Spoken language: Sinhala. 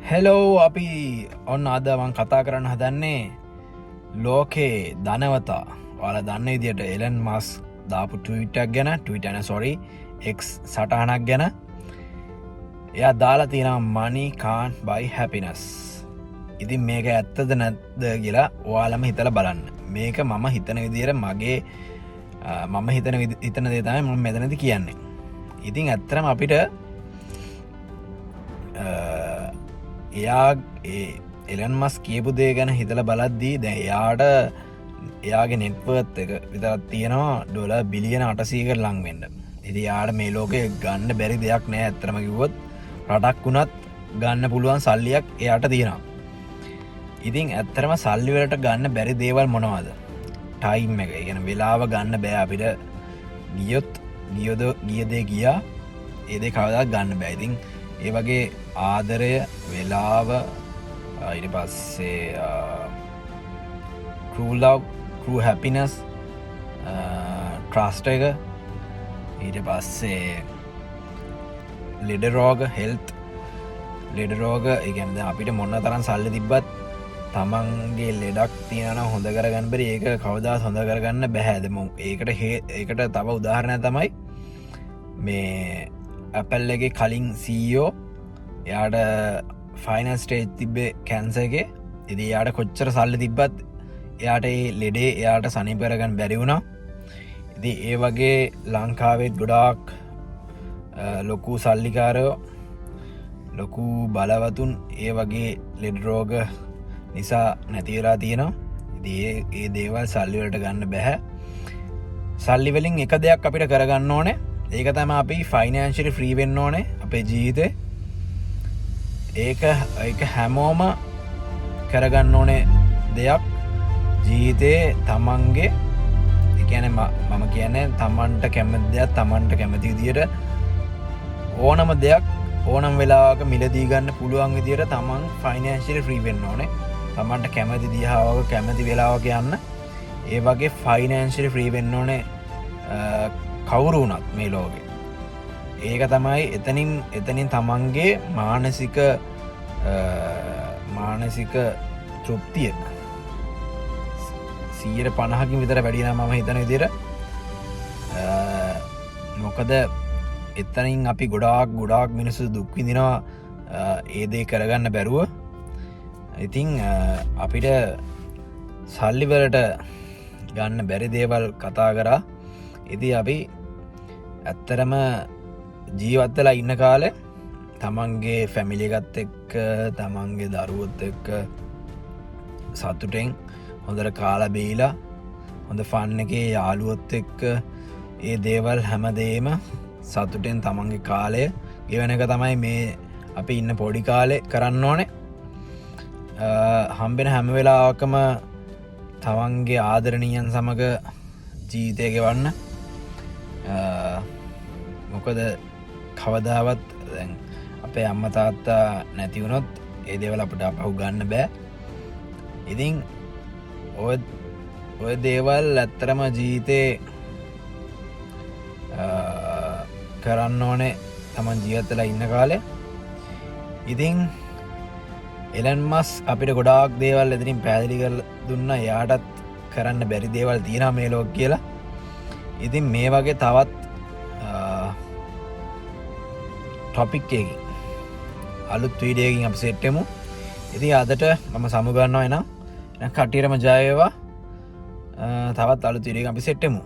හෙලෝ අපි ඔන්න අද මං කතා කරන්න හදන්නේ ලෝකේ ධනවතා ඔයාල දන්න විදියට එලන් මස් දාපු ට්විටක් ගැන ටවිටන සොරි එක් සටහනක් ගැන එයා දාලා තියෙන money can't buy happiness. ඉතින් මේක ඇත්තද නැද්ද කියලා ඔයාලම හිතලා බලන්න. මේක මම හිතන විදියට මගේ මම හිතන දේ තමයි මම මෙතනදී කියන්නේ. ඉතින් ඇත්තටම අපිට එයා එලන් මස් කියපු දේ ගැන හිතල බලද්දී දැ එයාගේ නෙට්වර්ත් එක විතරත් තියෙනවා ඩොල බිලියන 800කට ලංවෙන්න. ඉති යාට මේ ලෝකය ගන්න බැරි දෙයක් නෑ ඇත්තරම කිවොත් රටක් වුණත් ගන්න පුළුවන් සල්ලියක් එයාට තියෙනවා. ඉතින් ඇත්තරම සල්ලිවලට ගන්න බැරි දේවල් මොනවාද ටයිම් එක ගැන වෙලාව ගන්න බෑ අපිට ගියොත් ගියදේ ගියා ඒදේ කවදා ගන්න බැයිතින් ඒ වගේ ආදරය වෙලාව ඊට පස්සේ crew happiness trust එක ඊට පස්සේ ලෙඩ රෝග හෙල්ත් ලෙඩ රෝග ඉගැන්ද අපිට මොන්න තරන් සල්ලි තිබ්බත් තමන්ගේ ලෙඩක් තියෙන හොඳ කරගන්න බරි ඒක කවදා හොඳ කරගන්න බැහැදම ඒකට තව උදාහරණය තමයි මේ ඇපල්ලගේ කලින් සීෝ එයාට ෆයිනල් ස්ටේජ් තිබ්බේ කැන්ස එක ඉදි යාට කොච්චර සල්ලි තිබ්බත් එයාට ලෙඩේ එයාට සනිපරගන්න බැරි වුණා. ඉති ඒ වගේ ලංකාවෙත් ගොඩාක් ලොකු සල්ලිකාරයෝ ලොකු බලවතුන් ඒ වගේ ලෙඩරෝග නිසා නැතිවෙලා තියෙනවා. ඒ දේවල් සල්ලිවලට ගන්න බැහැ. සල්ලිවලින් එක දෙයක් අපිට කරගන්න ඕනේ ඒක තම අපි ෆයිනන්ශලි ෆ්‍රීවෙන්න ඕනේ අපේ ජීවිතය ඒක හැමෝම කරගන්න ඕනේ දෙයක් ජීවිතයේ තමන්ගේ එකන මම කියන්නේ තමන්ට කැමති දෙයක් තමන්ට කැමති විදියට ඕනම දෙයක් ඕනම් වෙලාක මිලදී ගන්න පුළුවන් විදියට තමන් ෆයිනන්ශලි ෆ්‍රීවෙන්න ඕනේ තමන්ට කැමති දිහාවක කැමති වෙලාවක යන්න ඒ වගේ ෆයිනන්ශලි ෆ්‍රීවෙන්න ඕනේ කවුරු වුණත් මේ ලෝකෙ ඒක තමයි එතනින් තමන්ගේ මානසික තෘප්තිය 50%කින් විතර වැඩින මම හිතන විදියට මොකද එතනින් අපි ගොඩාක් මිනිස්සු දුක්විදිනවා ඒදේ කරගන්න බැරුව. ඉතිං අපිට සල්ලිවලට ගන්න බැරි දේවල් කතා කරා ඉති අපි ඇත්තරම ජීවත්තලා ඉන්න කාලෙ තමන්ගේ ෆැමිලිගත් එක්ක තමන්ගේ දරුවොත් එක්ක සතුටෙන් හොඳට කාලා බීලා හොඳ ෆන්න එකේ යාළුවොත් එක්ක ඒ දේවල් හැමදේම සතුටෙන් තමන්ගේ කාලය ගෙවන එක තමයි මේ අපි ඉන්න පොඩි කාලෙ කරන්න ඕනේ. හම්බෙන හැම වෙලාකම තමන්ගේ ආදරණීයන් සමඟ ජීවිතය ගෙවන්න. මොකද කවදාවත් අපේ අම්ම තාත්තා නැතිවුණොත් ඒ දේවල් අපට අපහු ගන්න බෑ. ඉතින් ඔය දේවල් ඇත්තරම ජීවිතේ කරන්න ඕනේ තමන් ජීවත්තලා ඉන්න කාලේ. ඉතින් එලන් මස් අපිට ගොඩාක් දේවල් එතිරින් පැදිලි කර දුන්න යාටත් කරන්න බැරි දේවල් තියෙන මේ ලෝක කියලා. ඉතින් මේ වගේ තවත් ටොපික් එකකින් අලුත් වීඩියෝකින් අපි සෙට්ටෙමු. ඉතින් අදට මම සමුගන්නවා එනම් කට්ටියටම ජය වේවා. තවත් අලුත් වීඩියෝකින් අපි සෙට්ටෙමු.